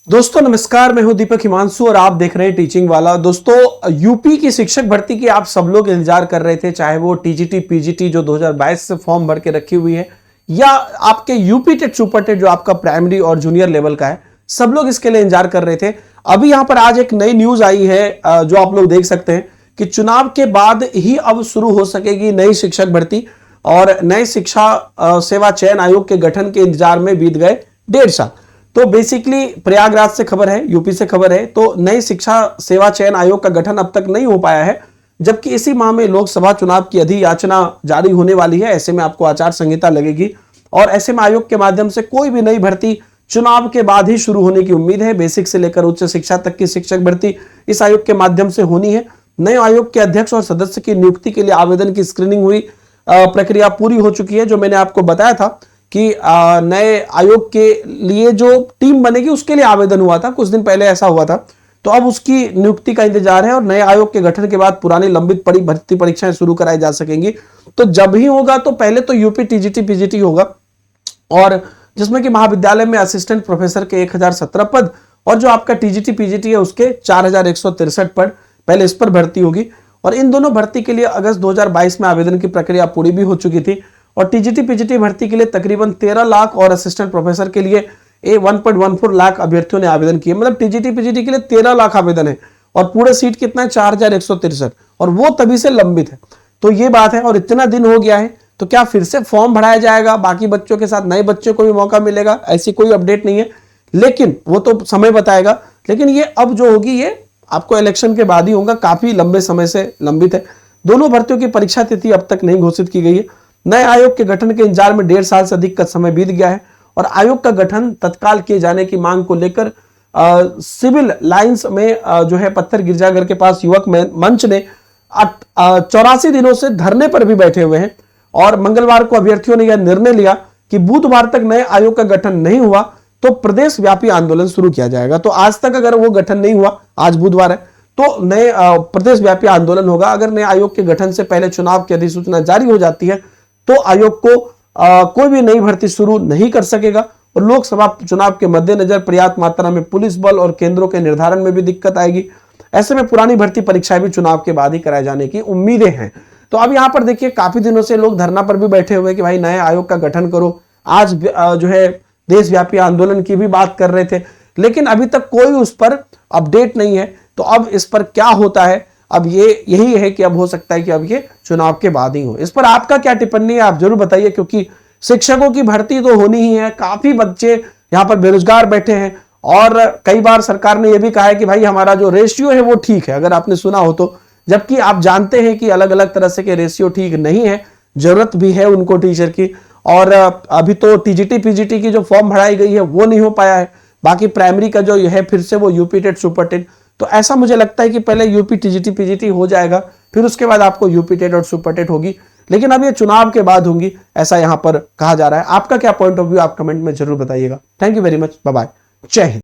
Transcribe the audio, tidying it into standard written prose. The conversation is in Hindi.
दोस्तों नमस्कार, मैं हूं दीपक हिमांशु और आप देख रहे हैं टीचिंग वाला। दोस्तों यूपी की शिक्षक भर्ती की आप सब लोग इंतजार कर रहे थे, चाहे वो टीजीटी पीजीटी जो 2022 से फॉर्म भर के रखी हुई है या आपके यूपी टेट सुपर टेट जो आपका प्राइमरी और जूनियर लेवल का है, सब लोग इसके लिए इंतजार कर रहे थे। अभी यहां पर आज एक नई न्यूज आई है जो आप लोग देख सकते हैं कि चुनाव के बाद ही अब शुरू हो सकेगी नई शिक्षक भर्ती और नए शिक्षा सेवा चयन आयोग के गठन के इंतजार में बीत गए 1.5 साल। तो बेसिकली प्रयागराज से खबर है, यूपी से खबर है। तो नई शिक्षा सेवा चयन आयोग का गठन अब तक नहीं हो पाया है, जबकि इसी माह में लोकसभा चुनाव की अधियाचना जारी होने वाली है। ऐसे में आपको आचार संहिता लगेगी और ऐसे में आयोग के माध्यम से कोई भी नई भर्ती चुनाव के बाद ही शुरू होने की उम्मीद है। बेसिक से लेकर उच्च शिक्षा तक की शिक्षक भर्ती इस आयोग के माध्यम से होनी है। नए आयोग के अध्यक्ष और सदस्य की नियुक्ति के लिए आवेदन की स्क्रीनिंग हुई, प्रक्रिया पूरी हो चुकी है। जो मैंने आपको बताया था कि नए आयोग के लिए जो टीम बनेगी उसके लिए आवेदन हुआ था, कुछ दिन पहले ऐसा हुआ था। तो अब उसकी नियुक्ति का इंतजार है और नए आयोग के गठन के बाद पुरानी लंबित पड़ी भर्ती परीक्षाएं शुरू कराई जा सकेंगी। तो जब ही होगा तो पहले तो यूपी टीजीटी पीजीटी होगा, और जिसमें कि महाविद्यालय में असिस्टेंट प्रोफेसर के 1017 पद और जो आपका टीजीटी पीजीटी है उसके 4163 पद, पहले इस पर भर्ती होगी। और इन दोनों भर्ती के लिए अगस्त 2022 में आवेदन की प्रक्रिया पूरी भी हो चुकी थी। और टीजीटी पीजीटी भर्ती के लिए तकरीबन 13 लाख और असिस्टेंट प्रोफेसर के लिए 1.14 लाख अभ्यर्थियों ने आवेदन किए। मतलब टीजीटी पीजीटी के लिए 13 लाख आवेदन है और पूरे सीट कितना है 4163, और वो तभी से लंबित है। तो ये बात है, और इतना दिन हो गया है तो क्या फिर से फॉर्म भराया जाएगा, बाकी बच्चों के साथ नए बच्चों को भी मौका मिलेगा, ऐसी कोई अपडेट नहीं है, लेकिन वो तो समय बताएगा। लेकिन ये अब जो होगी ये आपको इलेक्शन के बाद ही होगा, काफी लंबे समय से लंबित है। दोनों भर्तियों की परीक्षा तिथि अब तक नहीं घोषित की गई है। नए आयोग के गठन के इंतजार में 1.5 साल से अधिक का समय बीत गया है और आयोग का गठन तत्काल किए जाने की मांग को लेकर सिविल लाइंस में जो है पत्थर गिरजाघर के पास युवक मंच ने 84 दिनों से धरने पर भी बैठे हुए हैं। और मंगलवार को अभ्यर्थियों ने यह निर्णय लिया कि बुधवार तक नए आयोग का गठन नहीं हुआ तो प्रदेश व्यापी आंदोलन शुरू किया जाएगा। तो आज तक अगर वो गठन नहीं हुआ, आज बुधवार है, तो नए प्रदेश व्यापी आंदोलन होगा। अगर नए आयोग के गठन से पहले चुनाव की अधिसूचना जारी हो जाती है तो आयोग को कोई भी नई भर्ती शुरू नहीं कर सकेगा। और लोकसभा चुनाव के मद्देनजर पर्याप्त मात्रा में पुलिस बल और केंद्रों के निर्धारण में भी दिक्कत आएगी। ऐसे में पुरानी भर्ती परीक्षाएं भी चुनाव के बाद ही कराए जाने की उम्मीदें हैं। तो अब यहां पर देखिए, काफी दिनों से लोग धरना पर भी बैठे हुए कि भाई नए आयोग का गठन करो। आज जो है देशव्यापी आंदोलन की भी बात कर रहे थे, लेकिन अभी तक कोई उस पर अपडेट नहीं है। तो अब इस पर क्या होता है, अब ये यही है कि अब हो सकता है कि अब ये चुनाव के बाद ही हो। इस पर आपका क्या टिप्पणी है आप जरूर बताइए, क्योंकि शिक्षकों की भर्ती तो होनी ही है। काफी बच्चे यहाँ पर बेरोजगार बैठे हैं और कई बार सरकार ने यह भी कहा है कि भाई हमारा जो रेशियो है वो ठीक है, अगर आपने सुना हो तो। जबकि आप जानते हैं कि अलग अलग तरह से के रेशियो ठीक नहीं है, जरूरत भी है उनको टीचर की। और अभी तो टीजीटी पीजीटी की जो फॉर्म भराई गई है वो नहीं हो पाया है। बाकी प्राइमरी का जो है फिर से वो यूपी टेट सुपर टेट। तो ऐसा मुझे लगता है कि पहले यूपी टीजीटी पीजीटी हो जाएगा, फिर उसके बाद आपको यूपी टेट और सुपर टेट होगी। लेकिन अब ये चुनाव के बाद होंगी, ऐसा यहां पर कहा जा रहा है। आपका क्या पॉइंट ऑफ व्यू आप कमेंट में जरूर बताइएगा। Thank you very much, bye bye, जय हिंद।